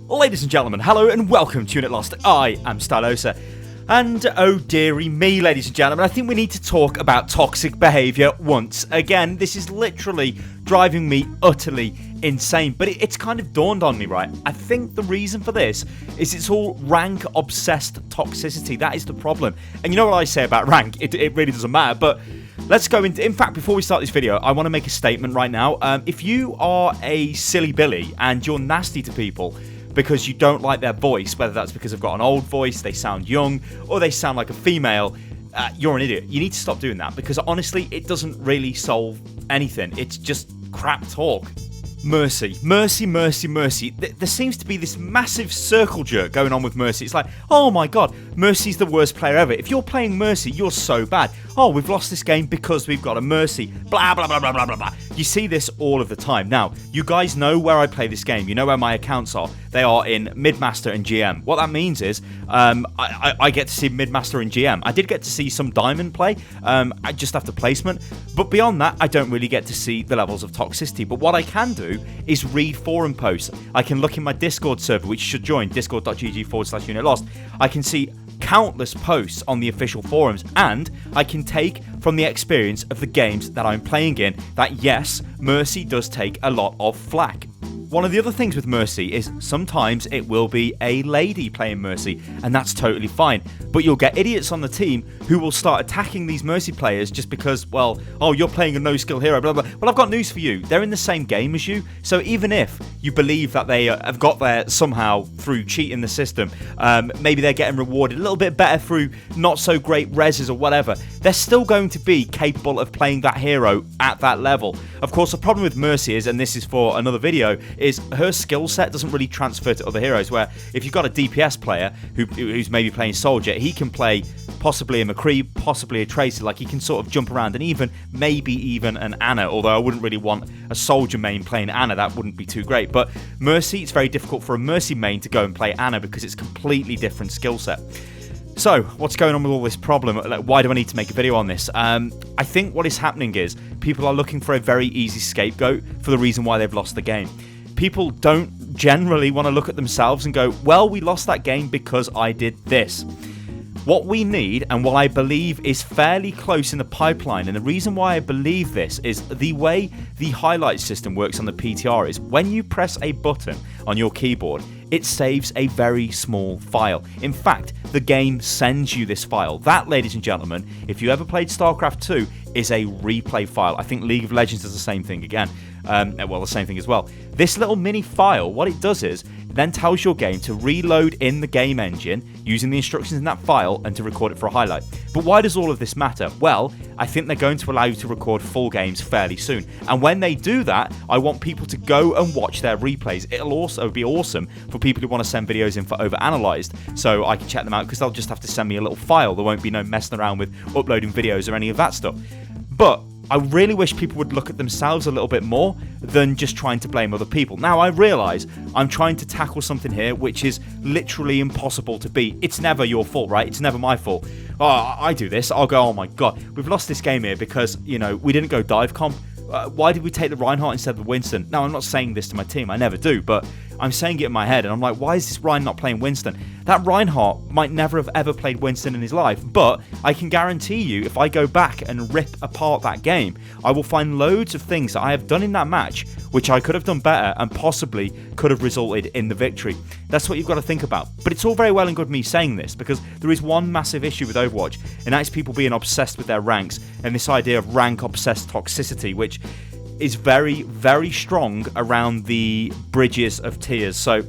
Ladies and gentlemen, hello and welcome to Unit Lost. I am Stylosa. And oh dearie me, ladies and gentlemen, I think we need to talk about toxic behaviour once again. This is literally driving me utterly insane, but it's kind of dawned on me, right? I think the reason for this is it's all rank obsessed toxicity. That is the problem. And you know what I say about rank, it really doesn't matter, but let's go into, in fact, before we start this video, I want to make a statement right now. If you are a silly billy and you're nasty to people because you don't like their voice, whether that's because they've got an old voice, they sound young, or they sound like a female, you're an idiot. You need to stop doing that, because honestly, it doesn't really solve anything. It's just crap talk. Mercy. There seems to be this massive circle jerk going on with Mercy. It's like, oh my god, Mercy's the worst player ever. If you're playing Mercy, you're so bad. Oh, we've lost this game because we've got a Mercy. Blah, blah, blah, blah, blah, blah, blah. You see this all of the time. Now, you guys know where I play this game. You know where my accounts are. They are in Mid-Master and GM. What that means is I get to see Mid-Master and GM. I did get to see some Diamond play just after placement. But beyond that, I don't really get to see the levels of toxicity. But what I can do is read forum posts. I can look in my Discord server, which you should join, discord.gg/unitlost. I can see countless posts on the official forums, and I can take from the experience of the games that I'm playing in that yes, Mercy does take a lot of flack. One of the other things with Mercy is sometimes it will be a lady playing Mercy, and that's totally fine. But you'll get idiots on the team who will start attacking these Mercy players just because, well, oh, you're playing a no-skill hero, blah, blah. Well, I've got news for you. They're in the same game as you, so even if you believe that they have got there somehow through cheating the system, maybe they're getting rewarded a little bit better through not-so-great reses or whatever, they're still going to be capable of playing that hero at that level. Of course, the problem with Mercy is, and this is for another video, is her skill set doesn't really transfer to other heroes, where if you've got a DPS player who's maybe playing Soldier, he can play possibly a McCree, possibly a Tracer, like he can sort of jump around, and maybe even an Ana, although I wouldn't really want a Soldier main playing Ana, that wouldn't be too great. But Mercy, it's very difficult for a Mercy main to go and play Ana because it's a completely different skill set. So, what's going on with all this problem? Like, why do I need to make a video on this? I think what is happening is people are looking for a very easy scapegoat for the reason why they've lost the game. People don't generally want to look at themselves and go, well, we lost that game because I did this. What we need, and what I believe is fairly close in the pipeline, and the reason why I believe this is the way the highlight system works on the PTR is when you press a button on your keyboard, it saves a very small file. In fact, the game sends you this file. That, ladies and gentlemen, if you ever played StarCraft 2, is a replay file. I think League of Legends does the same thing again. Well, the same thing as well. This little mini file, what it does is, it then tells your game to reload in the game engine using the instructions in that file and to record it for a highlight. But why does all of this matter? Well, I think they're going to allow you to record full games fairly soon. And when they do that, I want people to go and watch their replays. It'll also be awesome for people who want to send videos in for overanalyzed, so I can check them out, because they'll just have to send me a little file. There won't be no messing around with uploading videos or any of that stuff. But I really wish people would look at themselves a little bit more than just trying to blame other people. Now, I realise I'm trying to tackle something here which is literally impossible to beat. It's never your fault, right? It's never my fault. Oh, I do this. I'll go, oh my god, we've lost this game here because, you know, we didn't go dive comp. Why did we take the Reinhardt instead of the Winston? Now, I'm not saying this to my team. I never do, but I'm saying it in my head, and I'm like, why is this Ryan not playing Winston? That Reinhardt might never have ever played Winston in his life, but I can guarantee you, if I go back and rip apart that game, I will find loads of things that I have done in that match which I could have done better and possibly could have resulted in the victory. That's what you've got to think about. But it's all very well and good me saying this, because there is one massive issue with Overwatch, and that's people being obsessed with their ranks, and this idea of rank-obsessed toxicity, which is very, very strong around the bridges of tiers. So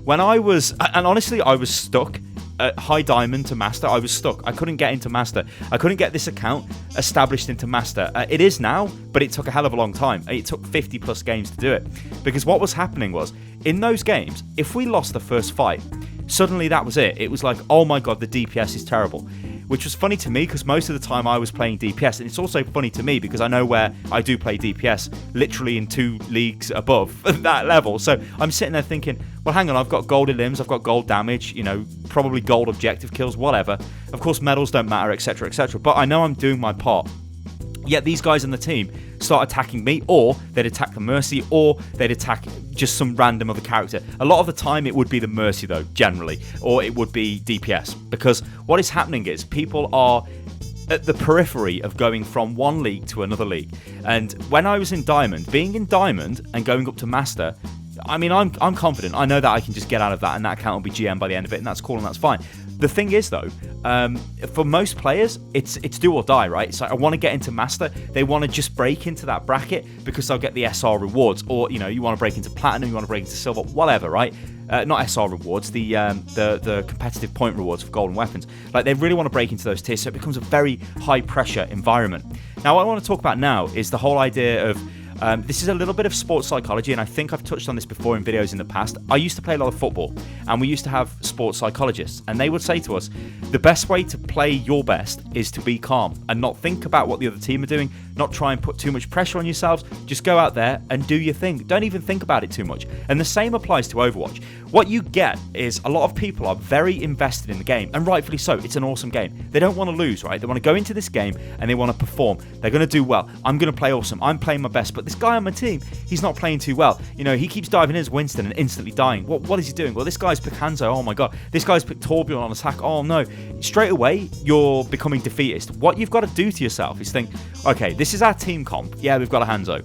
when I was, and honestly, I was stuck at high diamond to master. I was stuck. I couldn't get into master. I couldn't get this account established into master. It is now, but it took a hell of a long time. It took 50 plus games to do it, because what was happening was, in those games, if we lost the first fight, suddenly that was it. It was like, oh my god, the DPS is terrible. Which was funny to me, because most of the time I was playing DPS, and it's also funny to me because I know where I do play DPS, literally in 2 leagues above that level. So I'm sitting there thinking, well, hang on, I've got gold limbs, I've got gold damage, you know, probably gold objective kills, whatever. Of course, medals don't matter, etc., etc. But I know I'm doing my part. Yet these guys on the team start attacking me, or they'd attack the Mercy, or they'd attack just some random other character. A lot of the time it would be the Mercy though, generally, or it would be DPS, because what is happening is people are at the periphery of going from one league to another league. And when I was in Diamond, being in Diamond and going up to Master, I mean, I'm confident. I know that I can just get out of that and that account will be GM by the end of it, and that's cool and that's fine. The thing is, though, for most players, it's do or die, right? It's like, I want to get into Master. They want to just break into that bracket because they'll get the SR rewards. Or, you know, you want to break into Platinum, you want to break into Silver, whatever, right? Not SR rewards, the competitive point rewards for golden weapons. Like, they really want to break into those tiers, so it becomes a very high-pressure environment. Now, what I want to talk about now is the whole idea of this is a little bit of sports psychology, and I think I've touched on this before in videos in the past. I used to play a lot of football, and we used to have sports psychologists, and they would say to us, the best way to play your best is to be calm and not think about what the other team are doing, not try and put too much pressure on yourselves. Just go out there and do your thing. Don't even think about it too much. And the same applies to Overwatch. What you get is a lot of people are very invested in the game, and rightfully so. It's an awesome game. They don't want to lose, right? They want to go into this game and they want to perform. They're going to do well. I'm going to play awesome. I'm playing my best, but this guy on my team, he's not playing too well. You know, he keeps diving in as Winston and instantly dying. What is he doing? Well, this guy's picked Hanzo. Oh my god. This guy's picked Torbjorn on attack. Oh no. Straight away, you're becoming defeatist. What you've got to do to yourself is think, okay, this is our team comp. Yeah, we've got a Hanzo.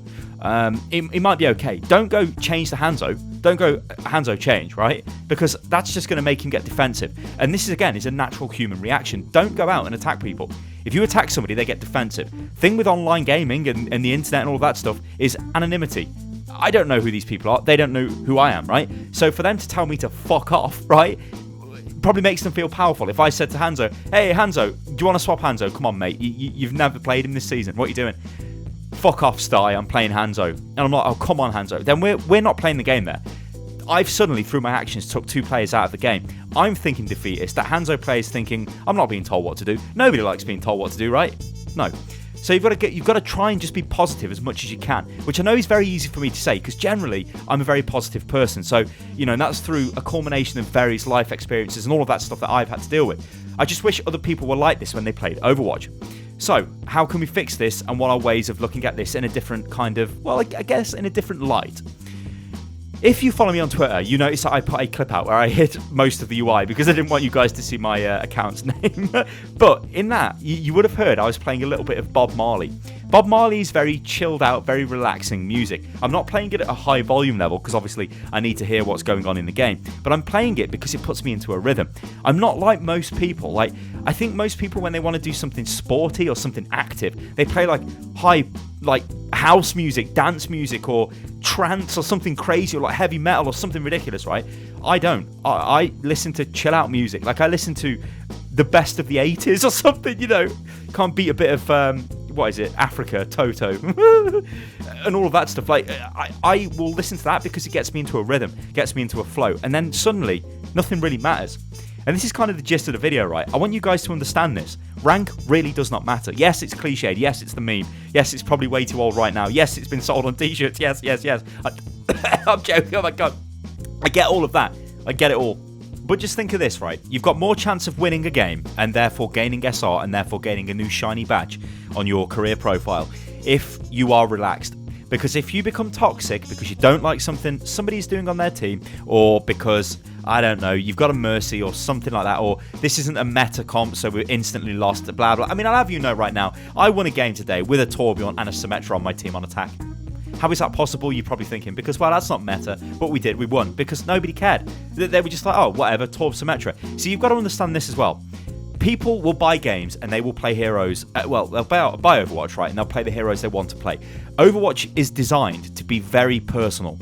It might be okay. Don't go change the Hanzo. Don't go Hanzo change, right? Because that's just going to make him get defensive. And this is, again, is a natural human reaction. Don't go out and attack people. If you attack somebody, they get defensive. Thing with online gaming and the internet and all that stuff is anonymity. I don't know who these people are. They don't know who I am, right? So for them to tell me to fuck off, right, probably makes them feel powerful. If I said to Hanzo, hey, Hanzo, do you want to swap Hanzo? Come on, mate. You've never played him this season. What are you doing? Fuck off, Sty. I'm playing Hanzo. And I'm like, oh, come on, Hanzo. Then we're not playing the game there. I've suddenly, through my actions, took 2 players out of the game. I'm thinking defeatist. That Hanzo player is thinking, I'm not being told what to do. Nobody likes being told what to do, right? No. So you've got to try and just be positive as much as you can, which I know is very easy for me to say because generally I'm a very positive person. So, you know, and that's through a culmination of various life experiences and all of that stuff that I've had to deal with. I just wish other people were like this when they played Overwatch. So, how can we fix this, and what are ways of looking at this in a different kind of, well, I guess in a different light? If you follow me on Twitter, you notice that I put a clip out where I hid most of the UI because I didn't want you guys to see my account's name. But in that, you would have heard I was playing a little bit of Bob Marley. Bob Marley is very chilled out, very relaxing music. I'm not playing it at a high volume level because obviously I need to hear what's going on in the game. But I'm playing it because it puts me into a rhythm. I'm not like most people. Like, I think most people, when they want to do something sporty or something active, they play like high, like house music, dance music, or trance or something crazy, or like heavy metal or something ridiculous, right? I don't. I listen to chill out music. Like, I listen to the best of the 80s or something, you know. Can't beat a bit of what is it, Africa, Toto, and all of that stuff. Like, I will listen to that because it gets me into a rhythm, gets me into a flow, and then suddenly nothing really matters. And this is kind of the gist of the video, right? I want you guys to understand this. Rank really does not matter. Yes, it's cliched. Yes, it's the meme. Yes, it's probably way too old right now. Yes, it's been sold on t-shirts. Yes. I'm joking. Oh my god. I get all of that. I get it all. But just think of this, right? You've got more chance of winning a game and therefore gaining SR and therefore gaining a new shiny badge on your career profile if you are relaxed. Because if you become toxic because you don't like something somebody's doing on their team, or because, I don't know, you've got a Mercy or something like that, or this isn't a meta comp so we're instantly lost, blah blah. I mean, I'll have you know right now, I won a game today with a Torbjorn and a Symmetra on my team on attack. How is that possible? You're probably thinking, because, well, that's not meta, but we did, we won, because nobody cared. They were just like, oh, whatever, Torb Symmetra. So you've got to understand this as well. People will buy games and they will play heroes. Well, they'll buy Overwatch, right? And they'll play the heroes they want to play. Overwatch is designed to be very personal.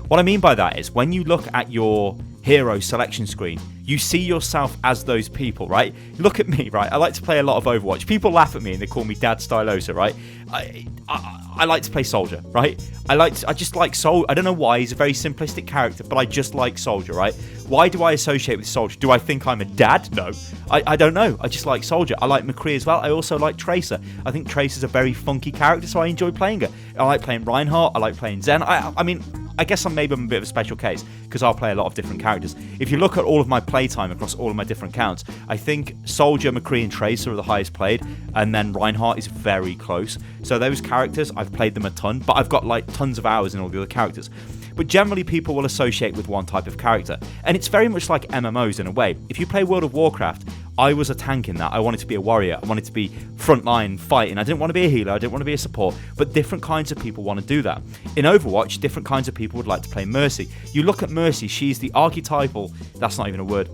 What I mean by that is when you look at your hero selection screen, you see yourself as those people, right? Look at me, right? I like to play a lot of Overwatch. People laugh at me and they call me Dad Stylosa, right? I like to play Soldier, right? I just like Soldier. I don't know why. He's a very simplistic character, but I just like Soldier, right? Why do I associate with Soldier? Do I think I'm a dad? No. I don't know. I just like Soldier. I like McCree as well. I also like Tracer. I think Tracer's a very funky character, so I enjoy playing her. I like playing Reinhardt. I like playing Zen. I mean, I guess maybe I'm a bit of a special case because I'll play a lot of different characters. If you look at all of my playtime across all of my different accounts, I think Soldier, McCree, and Tracer are the highest played, and then Reinhardt is very close. So those characters, I've played them a ton, but I've got like tons of hours in all the other characters. But generally people will associate with one type of character, and it's very much like MMOs in a way. If you play World of Warcraft, I was a tank in that. I wanted to be a warrior. I wanted to be frontline fighting. I didn't want to be a healer. I didn't want to be a support. But different kinds of people want to do that. In Overwatch, different kinds of people would like to play Mercy. You look at Mercy, she's the archetypal, that's not even a word,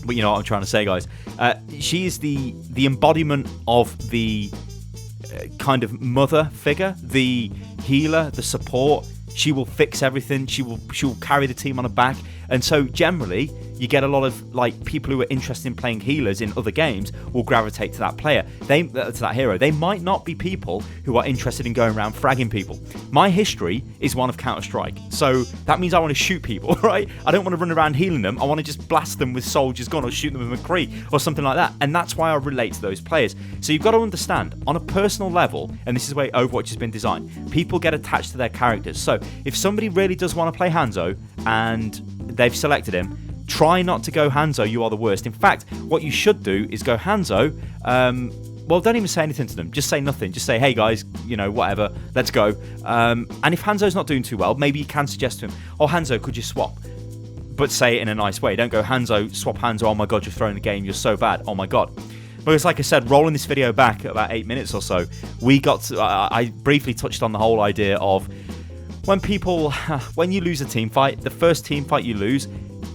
but you know what I'm trying to say, guys. She is the embodiment of the kind of mother figure, the healer, the support. She will fix everything. She will carry the team on her back. And so generally, you get a lot of like people who are interested in playing healers in other games will gravitate to that player, to that hero. They might not be people who are interested in going around fragging people. My history is one of Counter-Strike, so that means I want to shoot people, right? I don't want to run around healing them. I want to just blast them with Soldier's Gun or shoot them with McCree or something like that. And that's why I relate to those players. So you've got to understand, on a personal level, and this is the way Overwatch has been designed, people get attached to their characters. So if somebody really does want to play Hanzo and they've selected him, try not to go Hanzo, you are the worst. In fact, what you should do is go Hanzo, well, don't even say anything to them, just say nothing, just say, hey guys, you know, whatever, let's go. And if Hanzo's not doing too well, maybe you can suggest to him, oh Hanzo, could you swap? But say it in a nice way, don't go Hanzo, swap Hanzo, oh my god, you're throwing the game, you're so bad, oh my god. Because like I said, rolling this video back about 8 minutes or so, we got to, I briefly touched on the whole idea of when you lose a team fight, the first team fight you lose,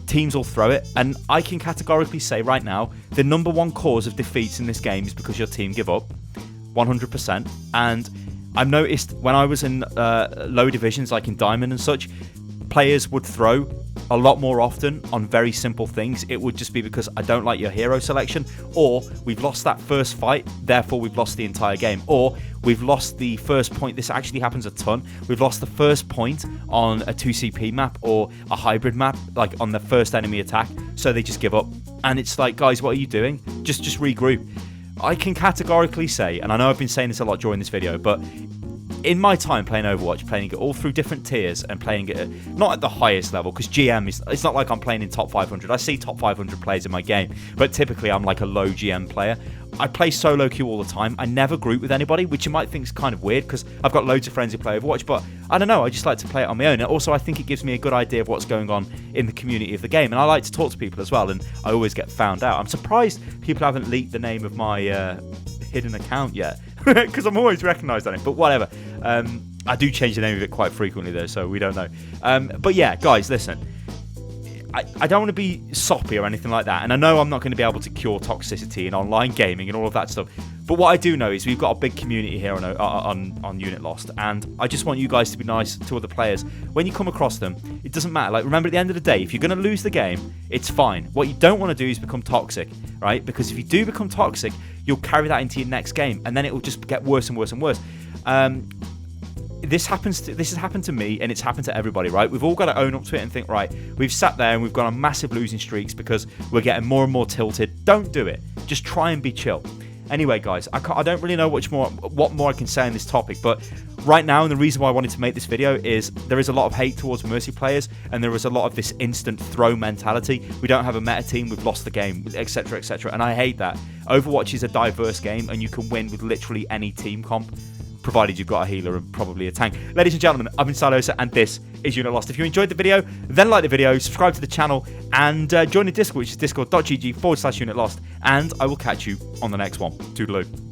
teams will throw it, and I can categorically say right now, the number one cause of defeats in this game is because your team give up, 100%. And I've noticed when I was in low divisions, like in Diamond and such, players would throw a lot more often on very simple things. It would just be because I don't like your hero selection, or we've lost that first fight, therefore we've lost the entire game, or we've lost the first point. This actually happens a ton. We've lost the first point on a 2CP map or a hybrid map, like on the first enemy attack, so they just give up. And it's like, guys, what are you doing? Just regroup. I can categorically say, and I know I've been saying this a lot during this video, but in my time playing Overwatch, playing it all through different tiers and playing it not at the highest level, because GM is, it's not like I'm playing in top 500. I see top 500 players in my game, but typically I'm like a low GM player. I play solo queue all the time. I never group with anybody, which you might think is kind of weird because I've got loads of friends who play Overwatch, but I don't know, I just like to play it on my own. And also I think it gives me a good idea of what's going on in the community of the game, and I like to talk to people as well, and I always get found out. I'm surprised people haven't leaked the name of my hidden account yet, because I'm always recognised on it, but whatever. I do change the name of it quite frequently though, so we don't know. But yeah, guys, listen, I don't want to be soppy or anything like that, and I know I'm not going to be able to cure toxicity in online gaming and all of that stuff, but what I do know is we've got a big community here on Unit Lost, and I just want you guys to be nice to other players. When you come across them, it doesn't matter. Like, remember, at the end of the day, if you're going to lose the game, it's fine. What you don't want to do is become toxic, right? Because if you do become toxic, you'll carry that into your next game, and then it will just get worse and worse and worse. This has happened to me, and it's happened to everybody, right? We've all got to own up to it and think, right, we've sat there and we've gone on massive losing streaks because we're getting more and more tilted. Don't do it. Just try and be chill. Anyway, guys, I don't really know what more I can say on this topic, but right now, and the reason why I wanted to make this video is there is a lot of hate towards Mercy players, and there is a lot of this instant throw mentality. We don't have a meta team, we've lost the game, etc., etc., and I hate that. Overwatch is a diverse game, and you can win with literally any team comp, provided you've got a healer and probably a tank. Ladies and gentlemen, I've been Stylosa, and this is Unit Lost. If you enjoyed the video, then like the video, subscribe to the channel, and join the Discord, which is discord.gg/Unit Lost, and I will catch you on the next one. Toodaloo.